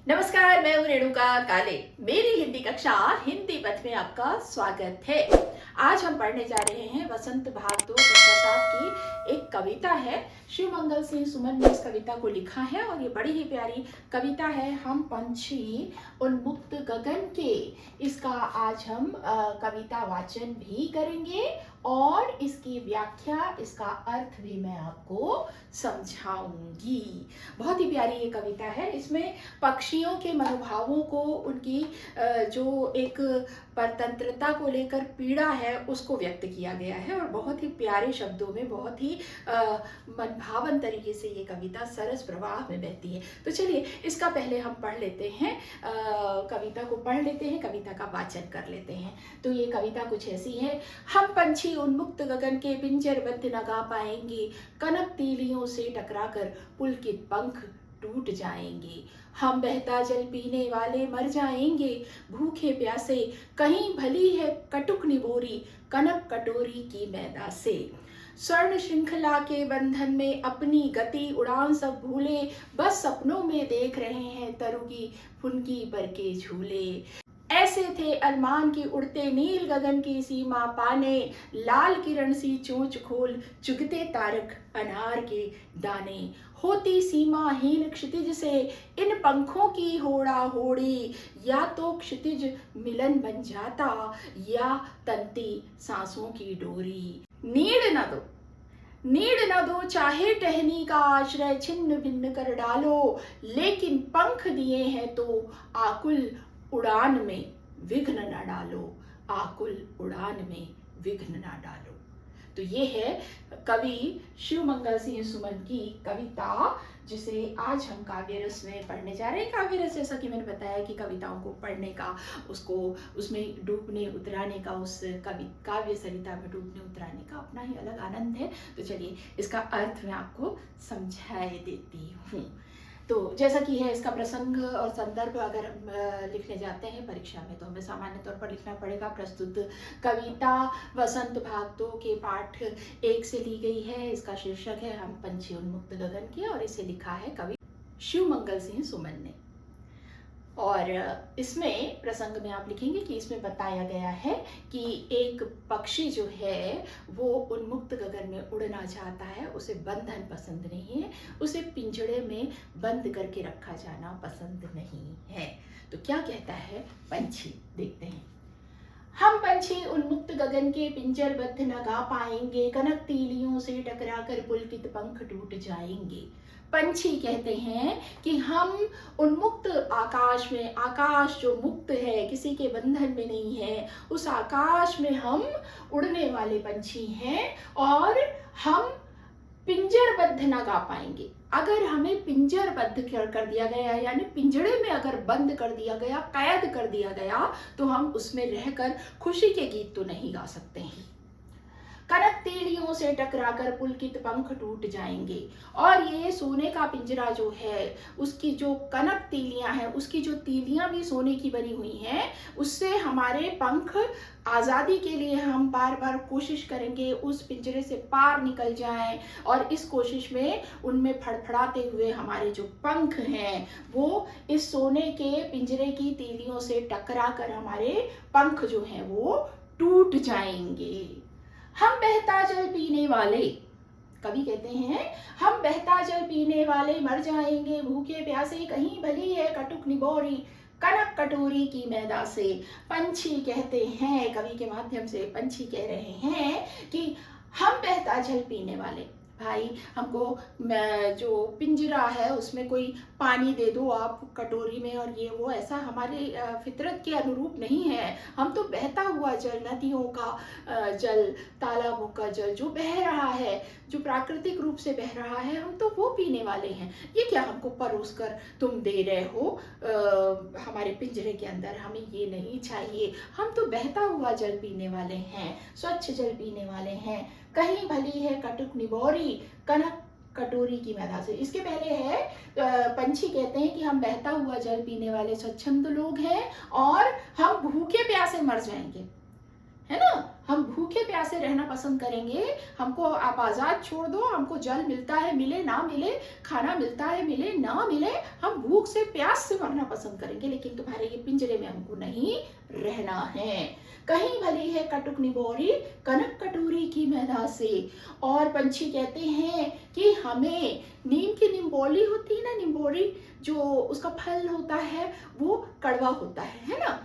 नमस्कार, मैं हूँ रेणुका काले। मेरी हिंदी कक्षा हिंदी पथ में आपका स्वागत है। आज हम पढ़ने जा रहे हैं वसंत भाग 2 कक्षा 7 की एक कविता है। शिव मंगल सिंह सुमन ने इस कविता को लिखा है और ये बड़ी ही प्यारी कविता है। हम पंछी उन्मुक्त गगन के, इसका आज हम कविता वाचन भी करेंगे और इसकी व्याख्या, इसका अर्थ भी मैं आपको समझाऊंगी। बहुत ही प्यारी ये कविता है। इसमें पक्षियों के मनोभावों को, उनकी जो एक परतंत्रता को लेकर पीड़ा है उसको व्यक्त किया गया है और बहुत ही प्यारे शब्दों में, बहुत ही मनभावन तरीके से ये कविता सरस प्रवाह में बहती है। तो चलिए इसका पहले हम पढ़ लेते हैं, कविता को पढ़ लेते हैं, कविता का वाचन कर लेते हैं। तो ये कविता कुछ ऐसी है। हम पंछी उन्मुक्त गगन के पिंजरबद्ध न गा पाएंगे, कनक तीलियों से टकराकर पुलकित पंख टूट जाएंगे। हम बहता जल पीने वाले मर जाएंगे, भूखे प्यासे कहीं भली है कटुक निबोरी कनक कटोरी की मैदा से। स्वर्ण श्रृंखला के बंधन में अपनी गति उड़ान सब भूले, बस सपनों में देख रहे हैं तरुगी फुनकी पर के झूले। ऐसे थे अरमान की उड़ते नील गगन की सीमा पाने, लाल किरण सी चोंच खोल चुगते तारक अनार के दाने। होती सीमाहीन क्षितिज से इन पंखों की होड़ा होड़ी, या तो क्षितिज मिलन बन जाता या तंती सांसों की डोरी। नीड़ न दो चाहे टहनी का आश्रय छिन्न भिन्न कर डालो, लेकिन पंख दिए हैं तो आकुल उड़ान में विघ्न न डालो, आकुल उड़ान में विघ्न न डालो। तो ये है कवि शिव मंगल सिंह सुमन की कविता, जिसे आज हम काव्य रस में पढ़ने जा रहे हैं। काव्य रस, जैसा कि मैंने बताया कि कविताओं को पढ़ने का, उसको उसमें डूबने उतराने का, उस काव्य सरिता में डूबने उतराने का अपना ही अलग आनंद है। तो चलिए इसका अर्थ मैं आपको समझाए देती हूँ। तो जैसा कि है इसका प्रसंग और संदर्भ, अगर हम लिखने जाते हैं परीक्षा में तो हमें सामान्य तौर पर लिखना पड़ेगा। प्रस्तुत कविता वसंत भाग 2 के पाठ 1 से ली गई है। इसका शीर्षक है हम पंछी उन्मुक्त गगन के और इसे लिखा है कवि शिव मंगल सिंह सुमन ने। और इसमें प्रसंग में आप लिखेंगे कि इसमें बताया गया है कि एक पक्षी जो है वो उन्मुक्त गगन में उड़ना चाहता है, उसे बंधन पसंद नहीं है, उसे पिंजड़े में बंद करके रखा जाना पसंद नहीं है। तो क्या कहता है पंछी, देखते हैं। हम पंछी उन्मुक्त गगन के पिंजरबद्ध न गा पाएंगे, कनक तीलियों से टकराकर पुलकित पंख टूट जाएंगे। पंछी कहते हैं कि हम उन्मुक्त आकाश में, आकाश जो मुक्त है, किसी के बंधन में नहीं है, उस आकाश में हम उड़ने वाले पंछी हैं और हम पिंजरबद्ध न गा पाएंगे। अगर हमें पिंजरबद्ध कर दिया गया, यानी पिंजड़े में अगर बंद कर दिया गया, कैद कर दिया गया, तो हम उसमें रहकर खुशी के गीत तो नहीं गा सकते हैं। कनक तीलियों से टकराकर पुलकित पंख टूट जाएंगे। और ये सोने का पिंजरा जो है, उसकी जो कनक तीलियां हैं, उसकी जो तीलियां भी सोने की बनी हुई हैं, उससे हमारे पंख, आज़ादी के लिए हम बार बार कोशिश करेंगे उस पिंजरे से पार निकल जाएं, और इस कोशिश में उनमें फड़फड़ाते हुए हमारे जो पंख हैं वो इस सोने के पिंजरे की तीलियों से टकरा कर हमारे पंख जो हैं वो टूट जाएंगे। हम बहता जल पीने वाले, कवि कहते हैं, हम बहता जल पीने वाले मर जाएंगे, भूखे प्यासे कहीं भली है कटुक निबोरी कनक कटोरी की मैदा से। पंछी कहते हैं, कवि के माध्यम से पंछी कह रहे हैं कि हम बहता जल पीने वाले, भाई हमको जो पिंजरा है उसमें कोई पानी दे दो आप कटोरी में, और ये वो ऐसा हमारे फितरत के अनुरूप नहीं है। हम तो बहता हुआ जल, नदियों का जल, तालाबों का जल जो बह रहा है, जो प्राकृतिक रूप से बह रहा है, हम तो वो पीने वाले हैं। ये क्या हमको परोस कर तुम दे रहे हो हमारे पिंजरे के अंदर, हमें ये नहीं चाहिए। हम तो बहता हुआ जल पीने वाले हैं, स्वच्छ जल पीने वाले हैं, कहीं भली है कटुक निबोरी कनक कटोरी की मैदा से। इसके पहले है पंछी कहते हैं कि हम बहता हुआ जल पीने वाले स्वच्छंद लोग हैं और हम भूखे प्यासे मर जाएंगे, है ना। हम भूखे प्यासे रहना पसंद करेंगे, हमको आप आज़ाद छोड़ दो, हमको जल मिलता है मिले ना मिले, खाना मिलता है मिले ना मिले, हम भूख से प्यास से मरना पसंद करेंगे, लेकिन तुम्हारे ये पिंजरे में हमको नहीं रहना है। कहीं भली है कटुक निबोरी, कनक कटोरी की मैदा से। और पंछी कहते हैं कि हमें नीम की निम्बोली होती है ना, निम्बोरी जो उसका फल होता है वो कड़वा होता है ना।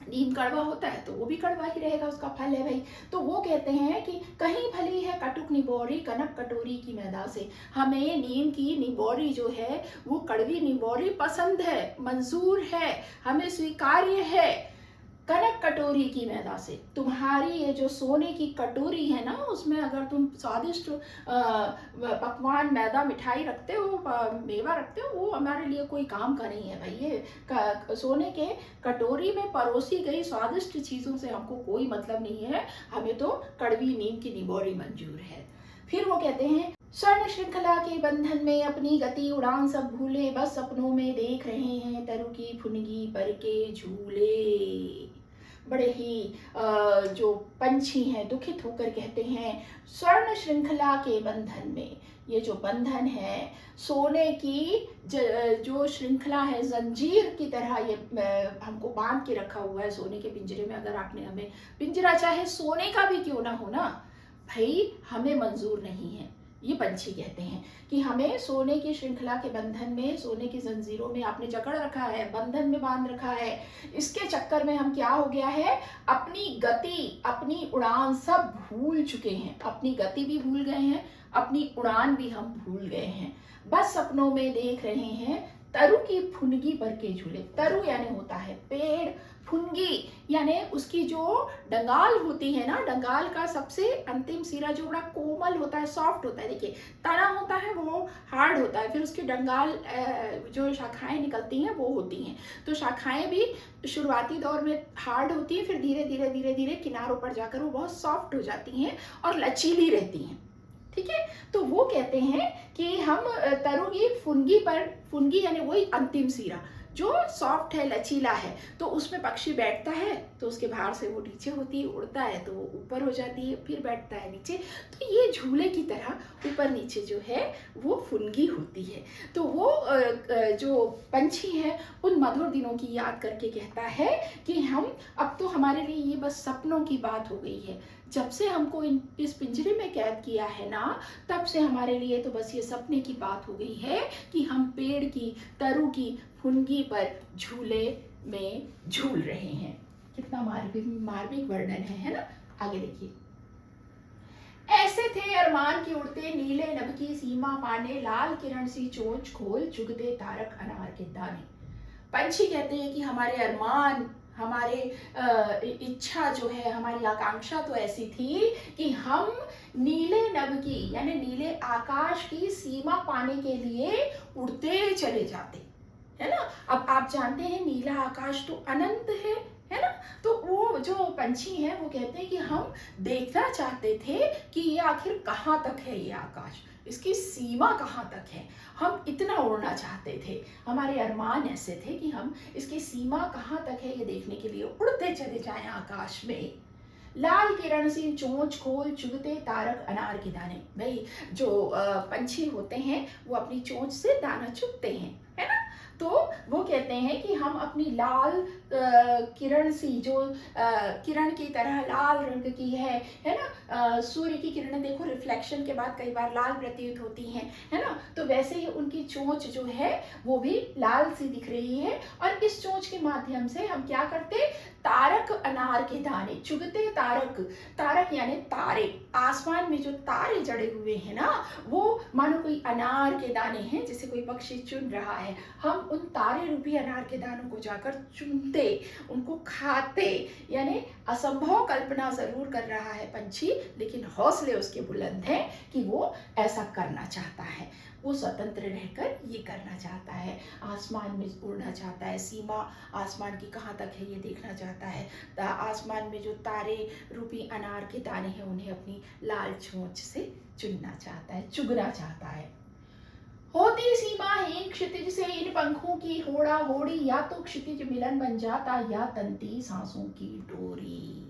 नीम कड़वा होता है तो वो भी कड़वा ही रहेगा, उसका फल है भाई। तो वो कहते हैं कि कहीं भली है कटुक निबोरी, कनक कटोरी की मैदा से। हमें नीम की निबोरी जो है वो कड़वी निबोरी पसंद है, मंजूर है, हमें स्वीकार्य है, कनक कटोरी की मैदा से। तुम्हारी ये जो सोने की कटोरी है ना, उसमें अगर तुम स्वादिष्ट पकवान, मैदा, मिठाई रखते हो, मेवा रखते हो, वो हमारे लिए कोई काम का नहीं है भाई। ये सोने के कटोरी में परोसी गई स्वादिष्ट चीज़ों से हमको कोई मतलब नहीं है, हमें तो कड़वी नीम की निबोरी मंजूर है। फिर वो कहते हैं स्वर्ण श्रृंखला के बंधन में अपनी गति उड़ान सब भूले, बस सपनों में देख रहे हैं तरु की फुनगी पर के झूले। बड़े ही जो पंछी हैं दुखित होकर कहते हैं स्वर्ण श्रृंखला के बंधन में, ये जो बंधन है सोने की जो श्रृंखला है, जंजीर की तरह ये हमको बांध के रखा हुआ है सोने के पिंजरे में। अगर आपने हमें पिंजरा चाहे सोने का भी क्यों ना हो ना भाई, हमें मंजूर नहीं है। ये पंछी कहते हैं कि हमें सोने की श्रृंखला के बंधन में, सोने की जंजीरों में आपने जकड़ रखा है, बंधन में बांध रखा है। इसके चक्कर में हम क्या हो गया है, अपनी गति, अपनी उड़ान सब भूल चुके हैं। अपनी गति भी भूल गए हैं, अपनी उड़ान भी हम भूल गए हैं। बस सपनों में देख रहे हैं तरु की फुनगी पर के झूले। तरु यानी होता है पेड़, फुनगी यानी उसकी जो डंगाल होती है ना, डंगाल का सबसे अंतिम सिरा जो बड़ा कोमल होता है, सॉफ्ट होता है। देखिए तना होता है वो हार्ड होता है, फिर उसकी डंगाल जो शाखाएं निकलती हैं वो होती हैं। तो शाखाएं भी शुरुआती दौर में हार्ड होती हैं, फिर धीरे धीरे धीरे धीरे किनारों पर जाकर वो बहुत सॉफ्ट हो जाती हैं और लचीली रहती हैं। ठीक है, तो वो कहते हैं कि हम तरु की फुनगी पर, फुनगी यानी वही अंतिम सिरा जो सॉफ्ट है, लचीला है, तो उसमें पक्षी बैठता है तो उसके बाहर से वो नीचे होती है, उड़ता है तो वो ऊपर हो जाती है, फिर बैठता है नीचे। तो ये झूले की तरह ऊपर नीचे जो है वो फुनगी होती है। तो वो जो पंछी है उन मधुर दिनों की याद करके कहता है कि हम, अब तो हमारे लिए ये बस सपनों की बात हो गई है। जब से हमको इस पिंजरे में कैद किया है ना, तब से हमारे लिए तो बस ये सपने की बात हो गई है कि हम पेड़ की, तरु की फुनगी पर झूले में झूल रहे हैं। कितना मार्मिक वर्णन है ना। आगे देखिए, ऐसे थे अरमान के उड़ते नीले नभ की सीमा पाने, लाल किरण सी चोंच खोल चुगते तारक अनार के दाने। पंछी कहते हैं कि हमारे अरमान, हमारे इच्छा जो है, हमारी आकांक्षा तो ऐसी थी कि हम नीले नभ की यानी नीले आकाश की सीमा पाने के लिए उड़ते चले जाते, है ना। अब आप जानते हैं नीला आकाश तो अनंत है ना। तो वो जो पंछी हैं वो कहते हैं कि हम देखना चाहते थे कि ये आखिर कहाँ तक है, ये आकाश, इसकी सीमा कहाँ तक है। हम इतना उड़ना चाहते थे, हमारे अरमान ऐसे थे कि हम इसकी सीमा कहाँ तक है ये देखने के लिए उड़ते चले जाएं आकाश में। लाल किरण सी चोंच खोल चुगते तारक अनार के दाने। भाई जो पंछी होते हैं वो अपनी चोंच से दाना चुगते हैं, है ना। तो वो कहते हैं कि हम अपनी लाल किरण सी, जो किरण की तरह लाल रंग की है ना। सूर्य की किरणें देखो रिफ्लेक्शन के बाद कई बार लाल प्रतीत होती हैं, है ना। तो वैसे ही उनकी चोंच जो है वो भी लाल सी दिख रही है। और इस चोंच के माध्यम से हम क्या करते, तारक अनार के दाने चुगते। तारक, तारक यानी तारे, आसमान में जो तारे जड़े हुए हैं ना, वो मानो कोई अनार के दाने हैं जिसे कोई पक्षी चुन रहा है। हम उन तारे रूपी अनार के दानों को जाकर चुनते, उनको खाते। यानी असंभव कल्पना जरूर कर रहा है पंछी, लेकिन हौसले उसके बुलंद हैं कि वो ऐसा करना चाहता है। वो स्वतंत्र रहकर ये करना चाहता है, आसमान में उड़ना चाहता है, सीमा आसमान की कहाँ तक है ये देखना चाहता है। आसमान में जो तारे रूपी अनार के दाने हैं उन्हें अपनी लाल चोंच से चुनना चाहता है, चुगना चाहता है। होती सीमाहीन क्षितिज से इन पंखों की होड़ा होड़ी, या तो क्षितिज मिलन बन जाता या तंती सांसों की डोरी।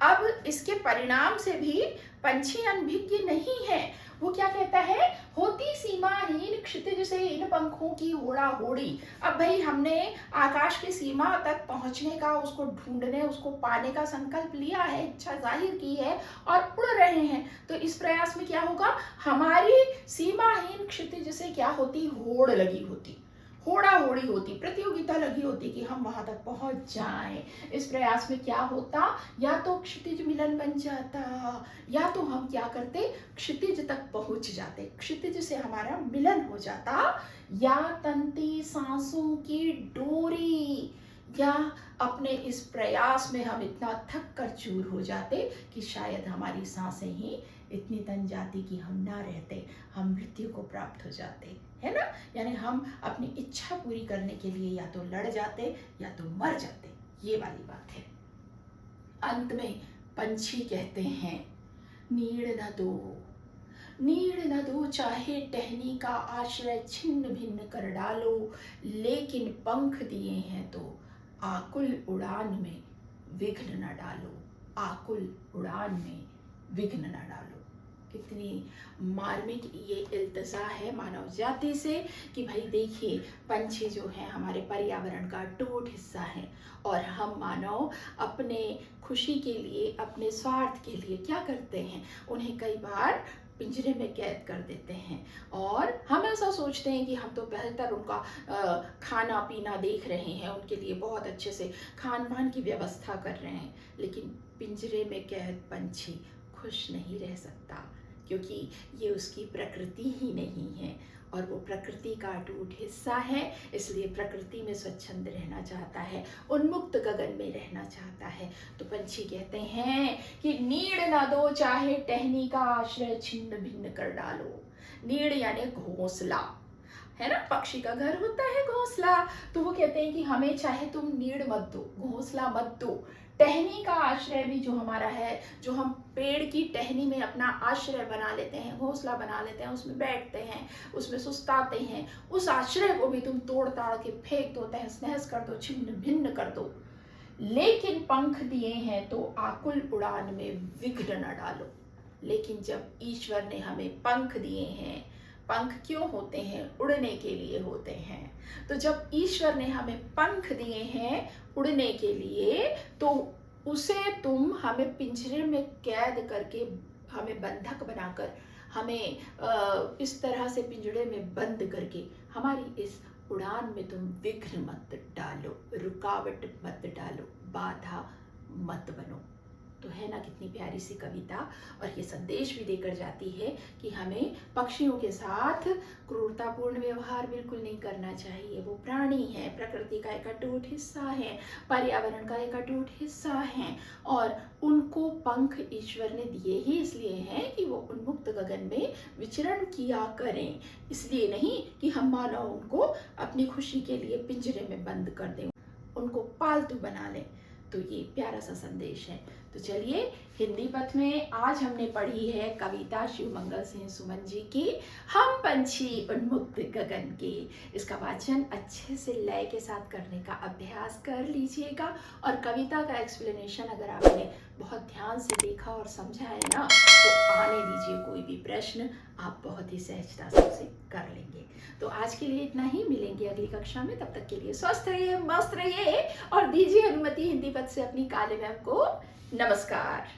अब इसके परिणाम से भी पंछी अनभिज्ञ नहीं है। वो क्या कहता है, होती सीमाहीन क्षितिज से इन पंखों की होड़ा होड़ी। अब भाई हमने आकाश की सीमा तक पहुंचने का, उसको ढूंढने, उसको पाने का संकल्प लिया है, इच्छा जाहिर की है और उड़ रहे हैं। तो इस प्रयास में क्या होगा, हमारी सीमाहीन क्षितिज से क्या होती, होड़ लगी होती, होड़ा होड़ी होती, प्रतियोगिता लगी होती कि हम वहां तक पहुंच जाएं। इस प्रयास में क्या होता, या तो क्षितिज मिलन बन जाता, या तो हम क्या करते, क्षितिज तक पहुंच जाते, क्षितिज से हमारा मिलन हो जाता, या तंती सांसों की डोरी, या अपने इस प्रयास में हम इतना थक कर चूर हो जाते कि शायद हमारी सांसें ही इतनी तन जाती कि हम ना रहते, हम मृत्यु को प्राप्त हो जाते, है ना। यानी हम अपनी इच्छा पूरी करने के लिए या तो लड़ जाते या तो मर जाते, ये वाली बात है। अंत में पंछी कहते हैं, नीड़ न दो, नीड़ न दो चाहे टहनी का आश्रय छिन्न भिन्न कर डालो, लेकिन पंख दिए हैं तो आकुल उड़ान में विघ्न न डालो, आकुल उड़ान में विघ्न न डालो। कितनी मार्मिक ये इल्तजा है मानव जाति से कि भाई देखिए, पंछी जो है हमारे पर्यावरण का अटूट हिस्सा है, और हम मानव अपने खुशी के लिए, अपने स्वार्थ के लिए क्या करते हैं, उन्हें कई बार पिंजरे में कैद कर देते हैं, और हम ऐसा सोचते हैं कि हम तो बेहतर उनका खाना पीना देख रहे हैं, उनके लिए बहुत अच्छे से खान पान की व्यवस्था कर रहे हैं। लेकिन पिंजरे में कैद पंछी खुश नहीं रह सकता, क्योंकि ये उसकी प्रकृति ही नहीं है, और वो प्रकृति का अटूट हिस्सा है। इसलिए प्रकृति में स्वच्छंद रहना चाहता है, उन्मुक्त गगन में रहना चाहता है। तो पंछी कहते हैं कि नीड़ ना दो चाहे टहनी का आश्रय छिन्न भिन्न कर डालो। नीड़ यानी घोंसला, है ना, पक्षी का घर होता है घोंसला। तो वो कहते हैं कि हमें चाहे तुम नीड़ मत दो, घोंसला मत दो, टहनी का आश्रय भी जो हमारा है, जो हम पेड़ की टहनी में अपना आश्रय बना लेते हैं, घोंसला बना लेते हैं, उसमें बैठते हैं, उसमें सुस्ताते हैं, उस आश्रय को भी तुम तोड़ ताड़ के फेंक दो, तहस नहस कर दो, छिन्न भिन्न कर दो। लेकिन पंख दिए हैं तो आकुल उड़ान में विघ्न न डालो। लेकिन जब ईश्वर ने हमें पंख दिए हैं, पंख क्यों होते हैं, उड़ने के लिए होते हैं। तो जब ईश्वर ने हमें पंख दिए हैं उड़ने के लिए, तो उसे तुम हमें पिंजरे में कैद करके, हमें बंधक बनाकर, हमें इस तरह से पिंजरे में बंद करके हमारी इस उड़ान में तुम विघ्न मत डालो, रुकावट मत डालो, बाधा मत बनो। तो है ना कितनी प्यारी सी कविता, और ये संदेश भी देकर जाती है कि हमें पक्षियों के साथ क्रूरतापूर्ण व्यवहार बिल्कुल नहीं करना चाहिए। वो प्राणी है, प्रकृति का एक अटूट हिस्सा है, पर्यावरण का एक अटूट हिस्सा है, और उनको पंख ईश्वर ने दिए ही इसलिए हैं कि वो उन्मुक्त गगन में विचरण किया करें। इसलिए नहीं कि हम मानव उनको अपनी खुशी के लिए पिंजरे में बंद कर दें, उनको पालतू बना लें। तो ये प्यारा सा संदेश है। तो चलिए, हिंदी पथ में आज हमने पढ़ी है कविता शिवमंगल सिंह सुमन जी की, हम पंछी उन्मुक्त गगन के। इसका वाचन अच्छे से लय के साथ करने का अभ्यास कर लीजिएगा, और कविता का एक्सप्लेनेशन अगर आपने बहुत ध्यान से देखा और समझा है ना, तो आने दीजिए, कोई भी प्रश्न आप बहुत ही सहजता से उसे कर लेंगे। तो आज के लिए इतना ही, मिलेंगे अगली कक्षा में। तब तक के लिए स्वस्थ रहिए, मस्त रहिए, और दीजिए अनुमति हिंदी पथ से अपनी काले मैम को नमस्कार।